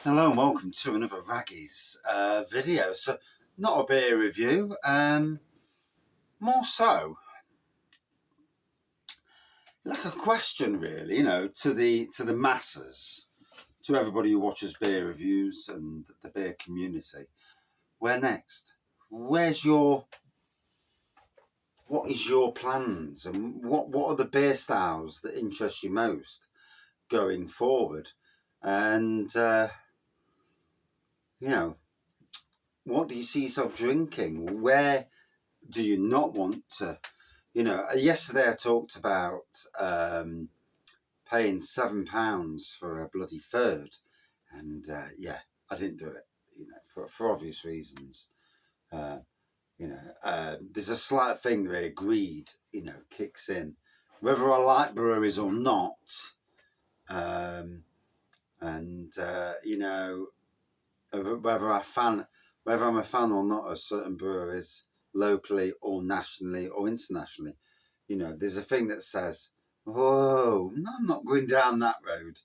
Hello and welcome to another Wraggy's video. So, not a beer review, more so like a question, really. To the masses, to everybody who watches beer reviews and the beer community. Where next? What is your plans, and what are the beer styles that interest you most going forward? And what do you see yourself drinking? Where do you not want to? Yesterday I talked about paying £7 for a bloody third, and I didn't do it. For obvious reasons. There's a slight thing where greed, kicks in, whether I like breweries or not, whether I'm a fan or not of certain breweries, locally or nationally or internationally. There's a thing that says, whoa, no, I'm not going down that road.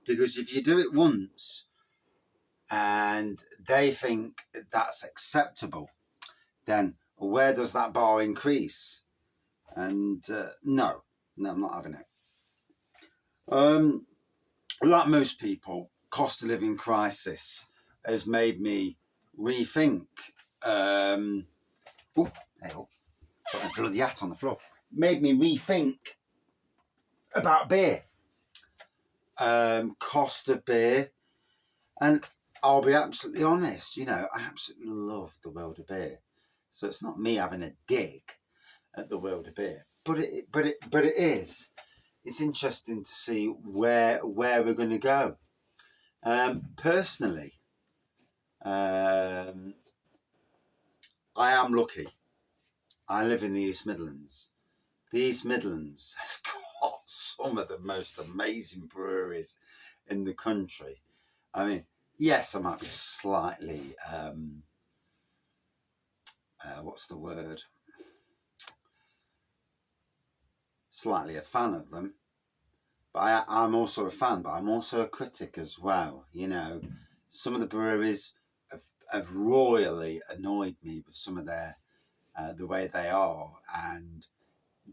Because if you do it once and they think that's acceptable, then where does that bar increase? And no, I'm not having it. Like most people, cost of living crisis has made me rethink. Oh, hell, got a bloody hat on the floor. Made me rethink about beer, cost of beer, and I'll be absolutely honest. I absolutely love the world of beer. So it's not me having a dig at the world of beer, but it is. It's interesting to see where we're going to go. Personally, I am lucky. I live in the East Midlands. The East Midlands has got some of the most amazing breweries in the country. I mean, yes, I might be slightly, what's the word? Slightly a fan of them. But I'm also a fan, but I'm also a critic as well. Some of the breweries have royally annoyed me with some of their, the way they are, and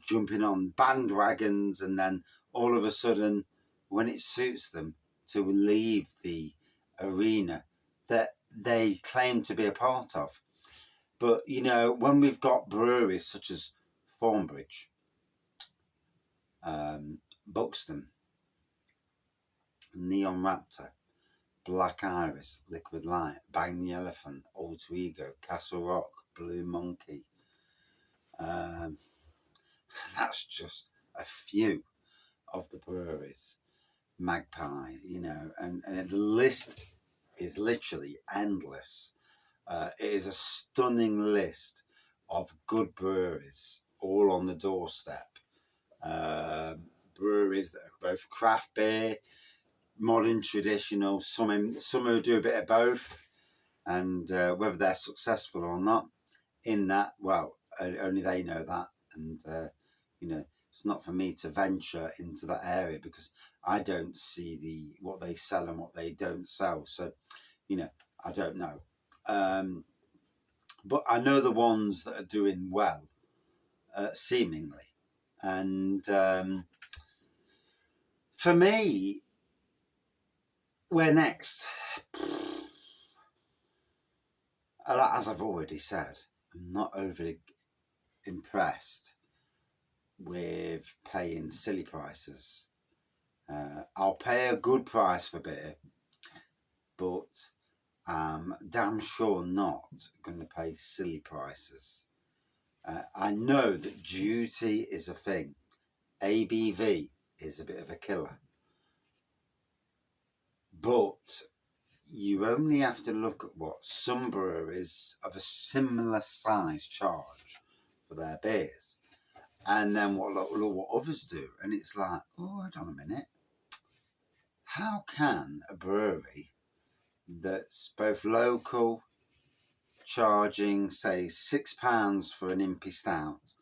jumping on bandwagons, and then all of a sudden, when it suits them to leave the arena that they claim to be a part of. But, when we've got breweries such as Thornbridge, Buxton, Neon Raptor, Black Iris, Liquid Light, Bang the Elephant, Alter Ego, Castle Rock, Blue Monkey. That's just a few of the breweries. Magpie, and the list is literally endless. It is a stunning list of good breweries, all on the doorstep. Breweries that are both craft beer, modern, traditional, some who do a bit of both, and whether they're successful or not in that, well, only they know that. And it's not for me to venture into that area because I don't see what they sell and what they don't sell. So, I don't know. But I know the ones that are doing well, seemingly. And for me, where next? As I've already said, I'm not overly impressed with paying silly prices. I'll pay a good price for beer, but I'm damn sure not going to pay silly prices. I know that duty is a thing. ABV is a bit of a killer. But you only have to look at what some breweries of a similar size charge for their beers. And then what others do. And it's like, oh, hold on a minute. How can a brewery that's both local charging, say, £6 for an impy stout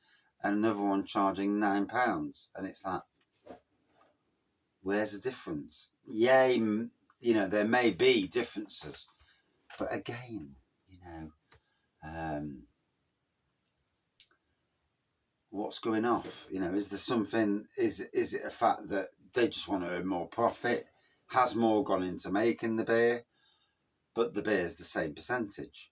and another one charging £9? And it's like, where's the difference? Yay, you know, there may be differences, but again, you know, what's going off? You know, is there something? Is it a fact that they just want to earn more profit? Has more gone into making the beer, but the beer is the same percentage?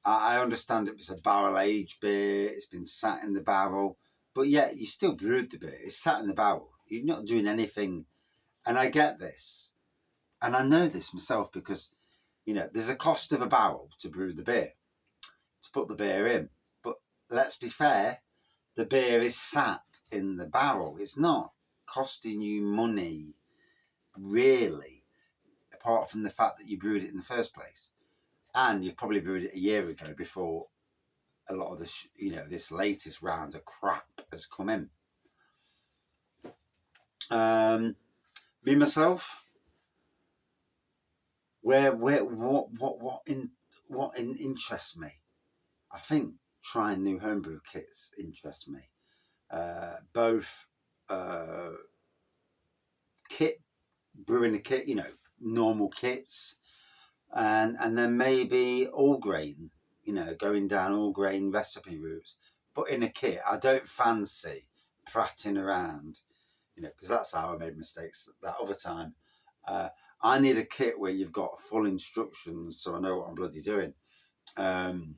I understand it was a barrel aged beer. It's been sat in the barrel, but yet you still brewed the beer. It's sat in the barrel. You're not doing anything, and I get this, and I know this myself because, you know, there's a cost of a barrel to brew the beer, to put the beer in. But let's be fair, the beer is sat in the barrel. It's not costing you money, really, apart from the fact that you brewed it in the first place. And you've probably brewed it a year ago before a lot of this, you know, this latest round of crap has come in. Me myself, what interests me? I think trying new homebrew kits interests me. Both brewing a kit, you know, normal kits, and then maybe all grain, you know, going down all grain recipe routes. But in a kit, I don't fancy prattling around, you know, because that's how I made mistakes that other time. I need a kit where you've got full instructions so I know what I'm bloody doing. And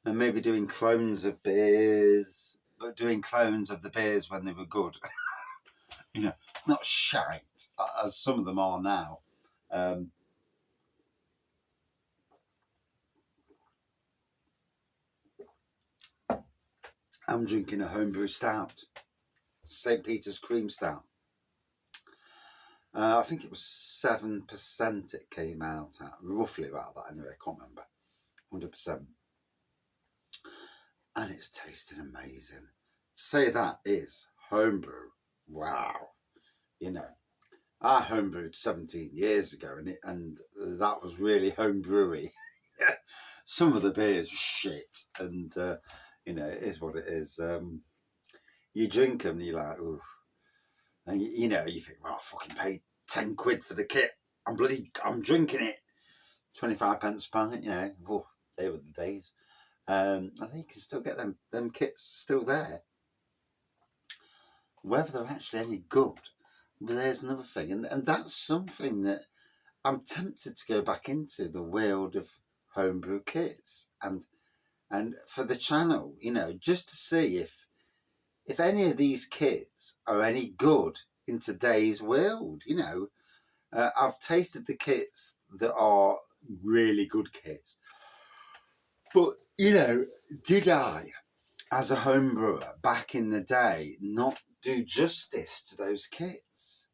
maybe doing clones of beers, but doing clones of the beers when they were good. You know, not shite, as some of them are now. I'm drinking a homebrew stout, St. Peter's Cream Stout. I think it was 7% it came out at, roughly about that anyway, I can't remember, 100%. And it's tasting amazing. Say that is homebrew, wow. You know, I homebrewed 17 years ago and that was really homebrewy. Some of the beers were shit and, you know, it is what it is. You drink them and you're like, ooh. And you know, you think, well, I fucking paid 10 quid for the kit. I'm drinking it. 25 pence a pint, you know. Oh, they were the days. I think you can still get them kits still there. Whether they're actually any good, but there's another thing. And that's something that I'm tempted to go back into, the world of homebrew kits. And for the channel, you know, just to see if any of these kits are any good in today's world. You know, I've tasted the kits that are really good kits, but you know, did I, as a home brewer back in the day, not do justice to those kits?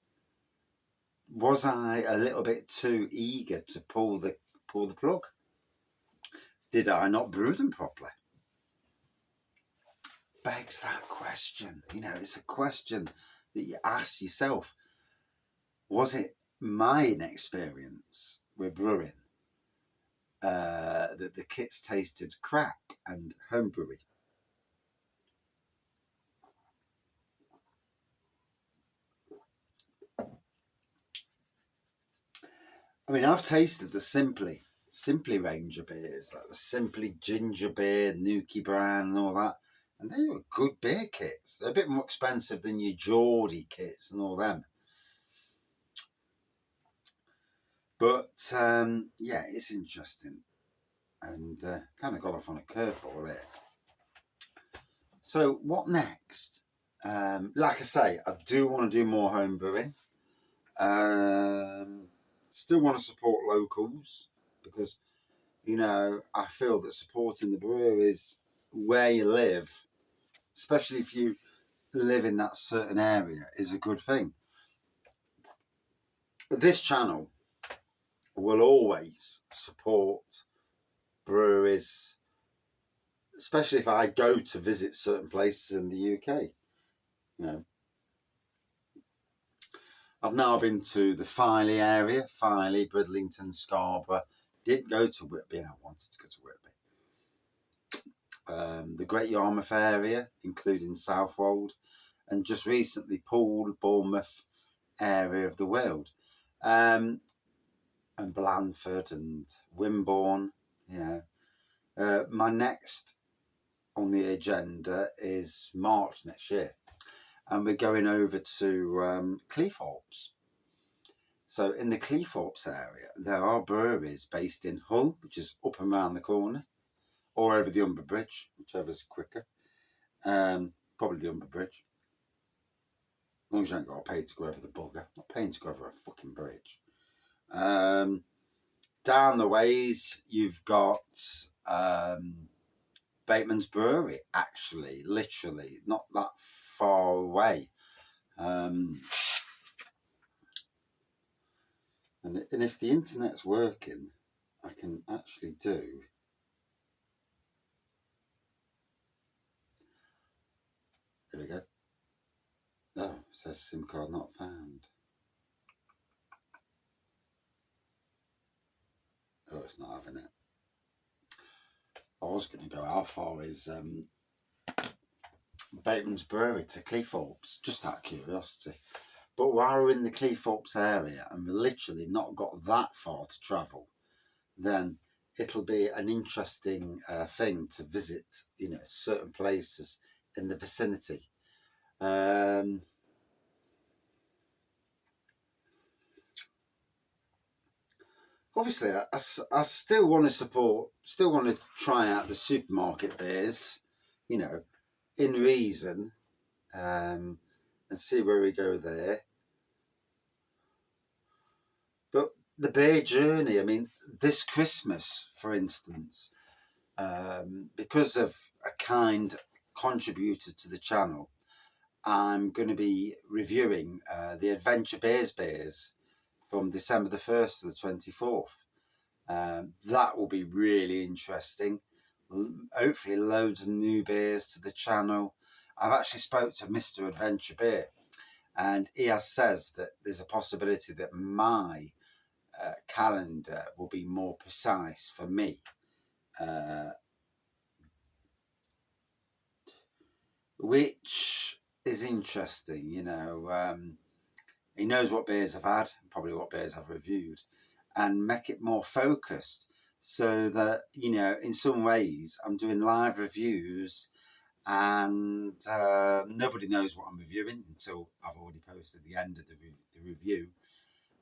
Was I a little bit too eager to pull the plug? Did I not brew them properly? Begs that question. You know, it's a question that you ask yourself. Was it my inexperience with brewing that the kits tasted crap and homebrewy? I mean, I've tasted the Simply range of beers, like the Simply Ginger Beer, Nuki Brand and all that. And they were good beer kits. They're a bit more expensive than your Geordie kits and all them. But, yeah, it's interesting. And kind of got off on a curveball there. So what next? Like I say, I do want to do more home brewing. Still want to support locals because, you know, I feel that supporting the breweries where you live, especially if you live in that certain area, is a good thing. This channel will always support breweries, especially if I go to visit certain places in the UK. You know, I've now been to the Filey area, Filey, Bridlington, Scarborough. Didn't go to Whitby, and I wanted to go to Whitby. The Great Yarmouth area, including Southwold. and just recently Poole, Bournemouth area of the world, and Blandford and Wimborne. My next on the agenda is March next year, and we're going over to Cleethorpes. So in the Cleethorpes area, there are breweries based in Hull, which is up and round the corner, or over the Humber Bridge, whichever's quicker. Probably the Humber Bridge. As long as you don't got to pay to go over the bugger. I'm not paying to go over a fucking bridge. Down the ways, you've got Bateman's Brewery, actually, literally, not that far away. And if the internet's working, I can actually do... There we go. Oh, it says SIM card not found. Oh, it's not having it. I was going to go, how far is Bateman's Brewery to Cleethorpes? Just out of curiosity. But while we're in the Cleethorpes area and we've literally not got that far to travel, then it'll be an interesting thing to visit, certain places in the vicinity. Obviously, I still want to support, still want to try out the supermarket beers, in reason, and see where we go there. But the beer journey, I mean, this Christmas, for instance, because of a kind contributor to the channel, I'm going to be reviewing the Adventure beers from December the 1st to the 24th. That will be really interesting. Hopefully loads of new beers to the channel. I've actually spoke to Mr. Adventure Beer, and he has says that there's a possibility that my calendar will be more precise for me. Which is interesting, he knows what beers I've had, probably what beers I've reviewed, and make it more focused so that, in some ways I'm doing live reviews and nobody knows what I'm reviewing until I've already posted the end of the review,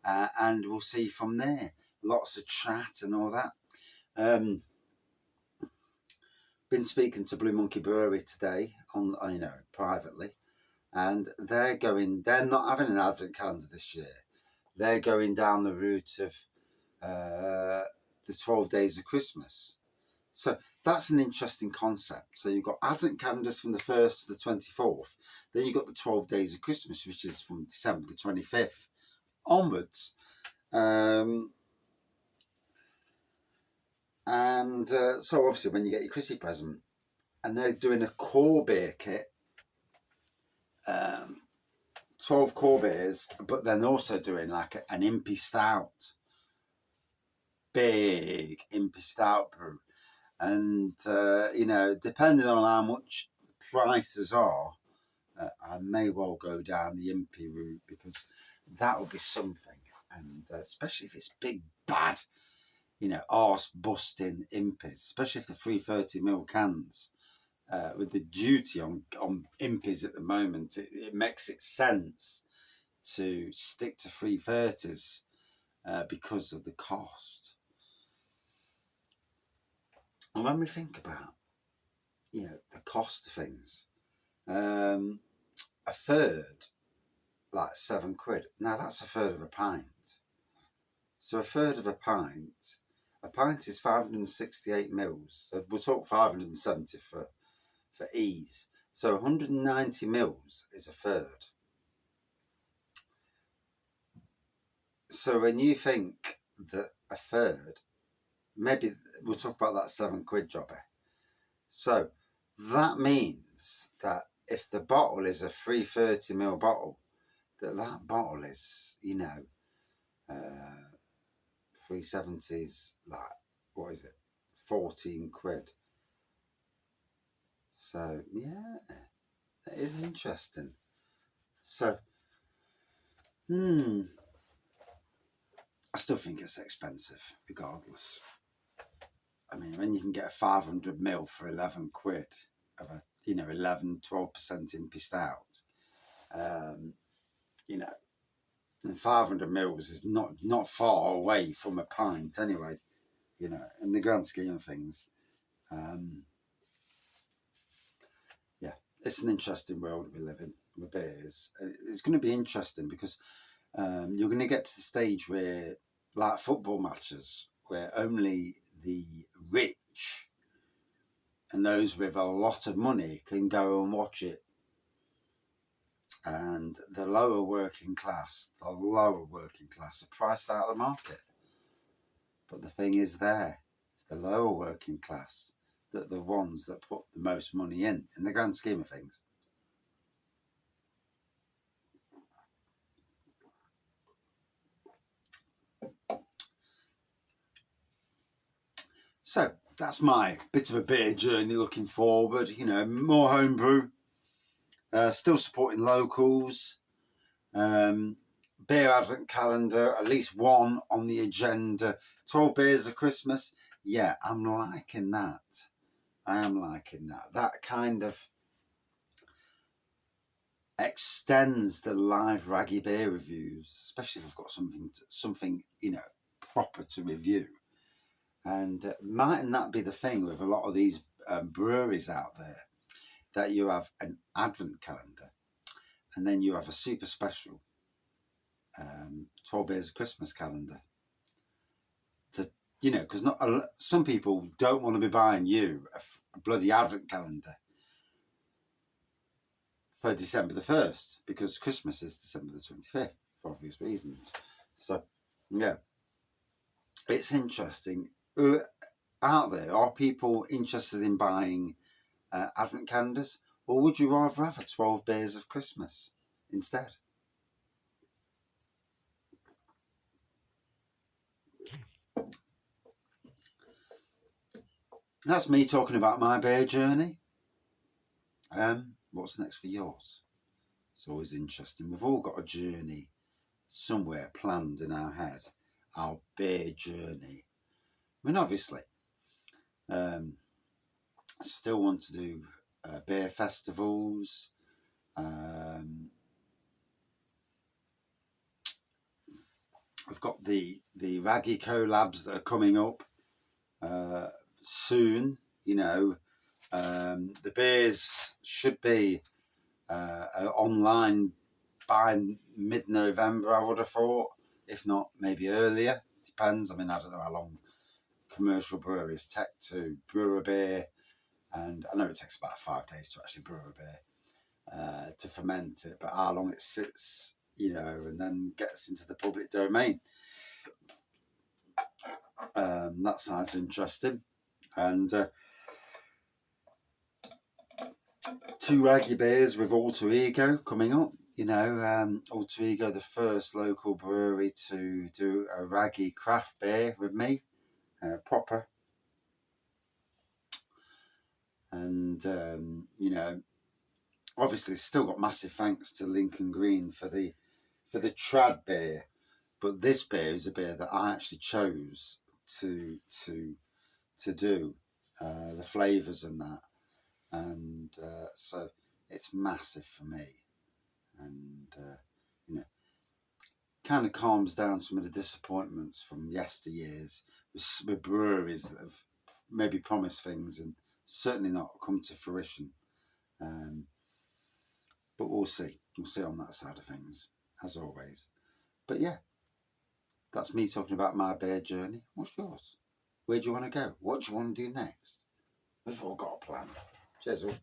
and we'll see from there. Lots of chat and all that. Been speaking to Blue Monkey Brewery today on, privately, and they're not having an advent calendar this year. They're going down the route of the 12 days of Christmas. So that's an interesting concept. So you've got advent calendars from the 1st to the 24th. Then you've got the 12 days of Christmas, which is from December the 25th onwards. So obviously when you get your Chrissy present, and they're doing a core beer kit, 12 core beers, but then also doing like an Impy Stout, big Impy Stout brew. And, depending on how much the prices are, I may well go down the Impy route, because that would be something. And especially if it's big, bad, arse busting Impies, especially if they're 330ml cans. With the duty on Impies at the moment, it makes it sense to stick to 330s because of the cost. And when we think about, the cost of things, a third, like £7. Now that's a third of a pint. So a third of a pint is 568 mils. So we'll talk 570 for ease. So 190 mils is a third. So when you think that a third, maybe we'll talk about that £7 jobber. So that means that if the bottle is a 330ml bottle, that bottle is, 370s, like, what is it, £14. So yeah, that is interesting. So, I still think it's expensive, regardless. I mean, when you can get a 500 ml for 11 quid of a, 11, 12% impi stout, and 500 mils is not far away from a pint anyway, in the grand scheme of things. Yeah, it's an interesting world we live in with beers. It's going to be interesting because you're going to get to the stage where, like football matches, where only the rich and those with a lot of money can go and watch it. And the lower working class are priced out of the market. But the thing is it's the lower working class that are the ones that put the most money in the grand scheme of things. So that's my bit of a beer journey looking forward. More homebrew, still supporting locals. Beer advent calendar, at least one on the agenda. 12 beers of Christmas. Yeah, I'm liking that. I am liking that. That kind of extends the live Wraggy beer reviews, especially if I've got something proper to review. And mightn't that be the thing with a lot of these breweries out there, that you have an advent calendar and then you have a super special 12 beers of Christmas calendar. Because some people don't want to be buying you a bloody advent calendar for December the 1st, because Christmas is December the 25th for obvious reasons. So, yeah, it's interesting. Out there, are people interested in buying advent calendars, or would you rather have 12 beers of Christmas instead? That's me talking about my beer journey. What's next for yours? It's always interesting. We've all got a journey somewhere planned in our head. Our beer journey. I mean, obviously, I still want to do beer festivals. I've got the Wraggy collabs that are coming up soon. The beers should be online by mid-November, I would have thought. If not, maybe earlier. Depends. I mean, I don't know how long commercial breweries take to brew a beer. And I know it takes about 5 days to actually brew a beer, to ferment it. But how long it sits, and then gets into the public domain. That sounds interesting. And 2 Wraggy beers with Alter Ego coming up. Alter Ego, the first local brewery to do a Wraggy craft beer with me, proper. And obviously still got massive thanks to Lincoln Green for the trad beer, but this beer is a beer that I actually chose to do the flavours and that, and so it's massive for me. And kind of calms down some of the disappointments from yesteryears with breweries that have maybe promised things and certainly not come to fruition. But we'll see. We'll see on that side of things, as always. But yeah, that's me talking about my beer journey. What's yours? Where do you want to go? What do you want to do next? We've all got a plan. Cheers all.